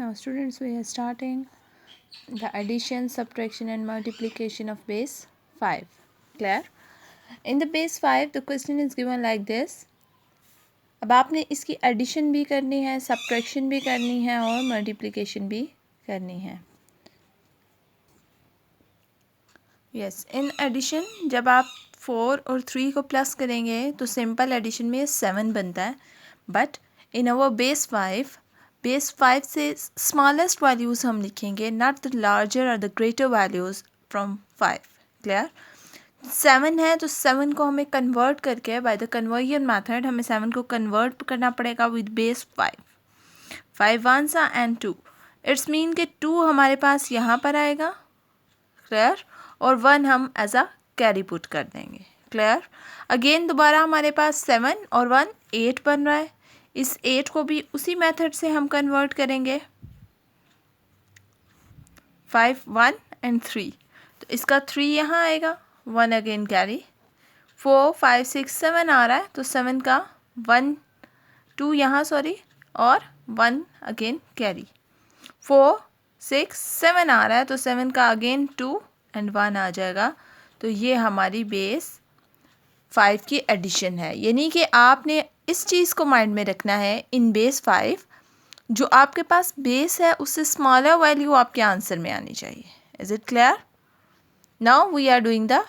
Now students, we are starting the addition, subtraction and multiplication of base 5. Clear? In the base 5 the question is given like this. अब आपने इसकी addition भी करनी है, subtraction भी करनी है और मल्टीप्लिकेशन भी करनी है. यस, इन एडिशन जब आप 4 और 3 को प्लस करेंगे तो सिंपल एडिशन में 7 बनता है. बट इन अवर बेस 5 से स्मॉलेस्ट वैल्यूज़ हम लिखेंगे, नॉट द लार्जर और the greater values from 5. Clear? 7 है तो 7 को हमें कन्वर्ट करके बाय द कन्वर्जन मेथड हमें 7 को कन्वर्ट करना पड़ेगा with base 5 once and 2. It's mean कि 2 हमारे पास यहाँ पर आएगा. क्लियर? और 1 हम एज अ कैरी पुट कर देंगे. क्लियर? अगेन दोबारा हमारे पास 7 और 1 8 बन रहा है. इस 8 को भी उसी मेथड से हम कन्वर्ट करेंगे. 5 1 एंड 3, तो इसका 3 यहाँ आएगा, 1 अगेन कैरी. 4 5 6 7 आ रहा है तो 7 का 1 2 यहाँ और 1 अगेन कैरी. 4 6 7 आ रहा है तो 7 का अगेन 2 एंड 1 आ जाएगा. तो ये हमारी बेस 5 की एडिशन है. यानी कि आपने इस चीज़ को माइंड में रखना है, इन बेस 5 जो आपके पास बेस है उससे स्मॉलर वैल्यू आपके आंसर में आनी चाहिए. Is it clear? Now we are doing the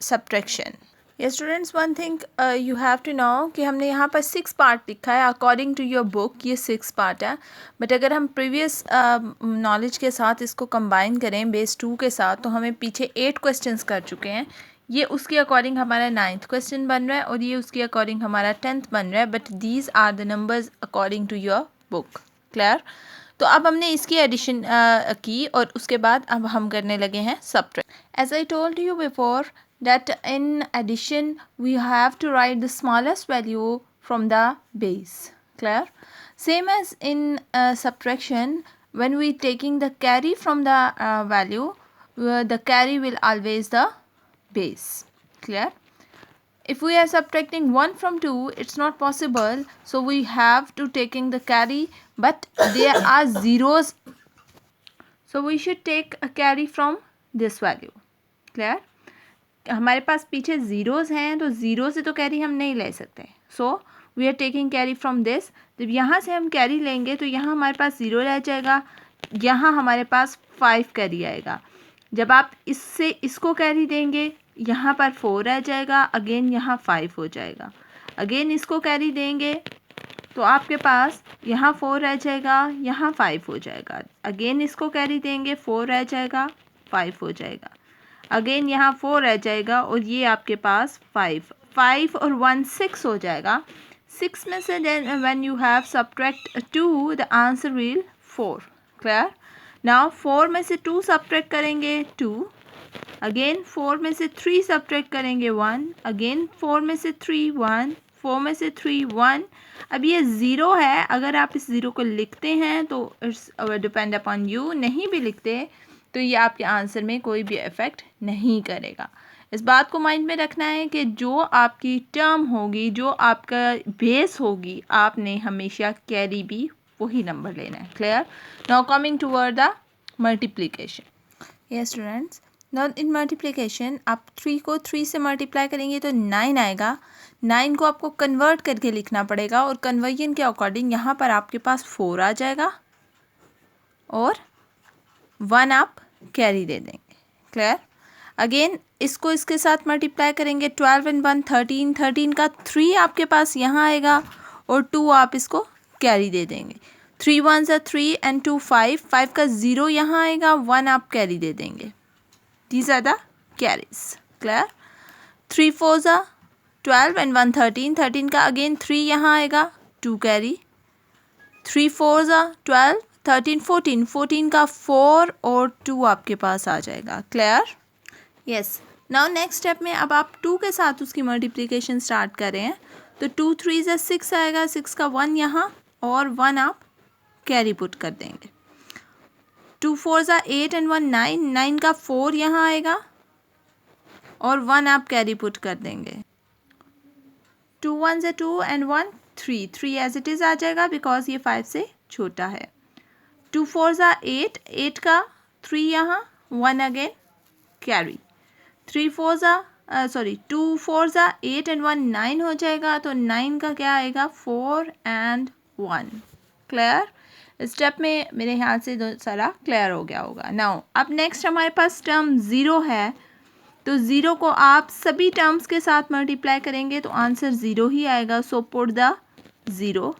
subtraction. ये students, one thing you have to know कि हमने यहाँ पर 6 पार्ट लिखा है. अकॉर्डिंग टू योर बुक ये 6 पार्ट है. बट अगर हम प्रीवियस नॉलेज के साथ इसको कंबाइन करें बेस 2 के साथ तो हमें पीछे 8 क्वेश्चंस कर चुके हैं. ये उसके अकॉर्डिंग हमारा 9th क्वेश्चन बन रहा है और ये उसके अकॉर्डिंग हमारा 10th बन रहा है. But these are the numbers according to your book. Clear? तो अब हमने इसकी एडिशन की और उसके बाद अब हम करने लगे हैं subtract. As I told you before that in addition we have to write the smallest value from the base. Clear? Same as in subtraction, when we taking the carry from the value, the carry will always the base. Clear? If we are subtracting 1 from 2, it's not possible, so we have to taking the carry, but there are zeros, so we should take a carry from this value. Clear? हमारे पास पीछे zeros हैं तो zero से तो carry हम नहीं ले सकते. So we are taking carry from this. जब यहाँ से हम कैरी लेंगे तो यहाँ हमारे पास 0 रह जाएगा, यहाँ हमारे पास 5 कैरी आएगा. जब आप इससे इसको कैरी देंगे यहाँ पर 4 रह जाएगा, अगेन यहाँ 5 हो जाएगा. अगेन इसको कैरी देंगे तो आपके पास यहाँ 4 रह जाएगा, यहाँ 5 हो जाएगा. अगेन इसको कैरी देंगे 4 रह जाएगा, 5 हो जाएगा. अगेन यहाँ 4 रह जाएगा और ये आपके पास 5 और 1 6 हो जाएगा. 6 में से when you have subtract 2 the answer will 4. Clear? Now 4 में से 2 सब्ट्रैक्ट करेंगे 2, अगेन 4 में से 3 सब्ट्रैक्ट करेंगे 1, अगेन 4 में से 3 1, 4 में से 3 1. अब ये 0 है, अगर आप इस 0 को लिखते हैं तो इट्स डिपेंड अपॉन यू. नहीं भी लिखते तो ये आपके आंसर में कोई भी इफ़ेक्ट नहीं करेगा. इस बात को माइंड में रखना है कि जो आपकी टर्म होगी, जो आपका बेस होगी, आपने हमेशा कैरी भी वही नंबर लेना है. Clear? Now coming toward the multiplication. Yes students, now in multiplication आप 3 को 3 से मल्टीप्लाई करेंगे तो 9 आएगा. 9 को आपको कन्वर्ट करके लिखना पड़ेगा और कन्वर्जन के अकॉर्डिंग यहाँ पर आपके पास 4 आ जाएगा और 1 आप कैरी दे देंगे. क्लियर? अगेन इसको इसके साथ मल्टीप्लाई करेंगे 12 एंड 1 13. 13 का 3 आपके पास यहाँ आएगा और 2 आप इसको कैरी दे देंगे. 3 1 3 एंड 2 5. 5 का 0 यहाँ आएगा, 1 आप कैरी दे देंगे. These are the carries. Clear? 3 4 12 and 1 13. 13 का अगेन 3 यहाँ आएगा, 2 कैरी. 3 4 12 13 14. 14 का 4 और 2 आपके पास आ जाएगा. Clear? Yes. Now next step में अब आप 2 के साथ उसकी मल्टीप्लिकेशन स्टार्ट कर रहे हैं तो 2 3 6 आएगा. 6 का 1 यहाँ और 1 आप कैरी पुट कर देंगे. 2 4 8 एंड 1 9. 9 का 4 यहाँ आएगा और 1 आप कैरी पुट कर देंगे. 2 1 2 एंड 1 3. 3 एज इट इज़ आ जाएगा बिकॉज ये 5 से छोटा है. 2 4 ज़ा 8, 8 का 3 यहाँ, 1 अगेन कैरी, 3 4 ज़ा 2 4 ज़ा 8 एंड 1 9 हो जाएगा, तो 9 का क्या आएगा 4 एंड 1। क्लियर? स्टेप में मेरे ख्याल से सारा क्लियर हो गया होगा। नाउ अब नेक्स्ट हमारे पास टर्म ज़ीरो है, तो ज़ीरो को आप सभी टर्म्स के साथ मल्टीप्लाई करेंगे तो आंसर ज़ीरो ही आएगा। So put the zero.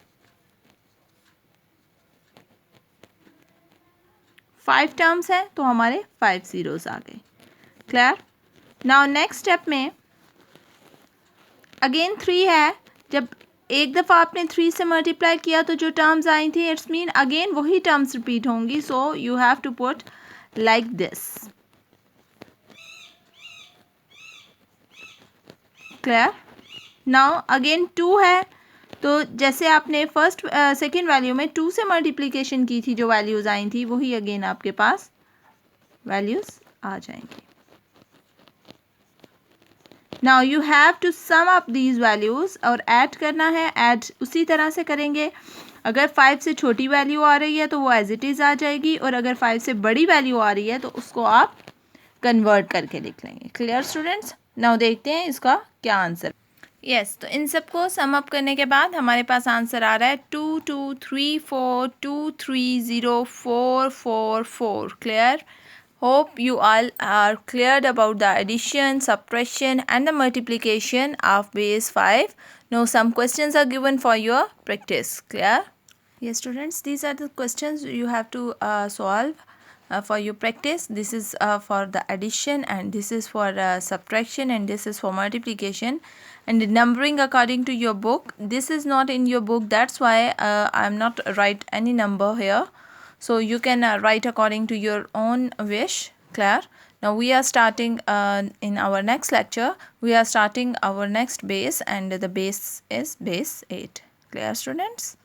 5 terms है तो हमारे 5 ज़ीरोज़ आ गए। क्लियर? नाउ नेक्स्ट स्टेप में अगेन 3 है, जब एक दफ़ा आपने 3 से मल्टीप्लाई किया तो जो टर्म्स आई थी इट्स मीन अगेन वही टर्म्स रिपीट होंगी। So you have to put like this. Clear? Now again 2 है, तो जैसे आपने फर्स्ट सेकेंड वैल्यू में 2 से मल्टीप्लिकेशन की थी, जो वैल्यूज़ आई थी वही अगेन आपके पास वैल्यूज़ आ जाएंगी। Now you have to sum up these values और ऐड करना है। ऐड उसी तरह से करेंगे, अगर 5 से छोटी वैल्यू आ रही है तो वो एज इट इज़ आ जाएगी, और अगर 5 से बड़ी वैल्यू आ रही है तो उसको आप कन्वर्ट करके लिख लेंगे। Clear students? नाउ देखते हैं इसका क्या आंसर। यस, तो इन सबको सम अप करने के बाद हमारे पास आंसर आ रहा है 2 2 3 4 2 3 0 4 4 4। Clear? Hope you all are cleared about the addition, subtraction and the multiplication of base 5. Now some questions are given for your practice. Clear? Yes students, these are the questions you have to solve for your practice. This is for the addition, and this is for subtraction, and this is for multiplication, and the numbering according to your book. This is not in your book, that's why I am not write any number here. So you can write according to your own wish. Clear? Now we are starting in our next lecture, we are starting our next base, and the base is base 8. Clear students?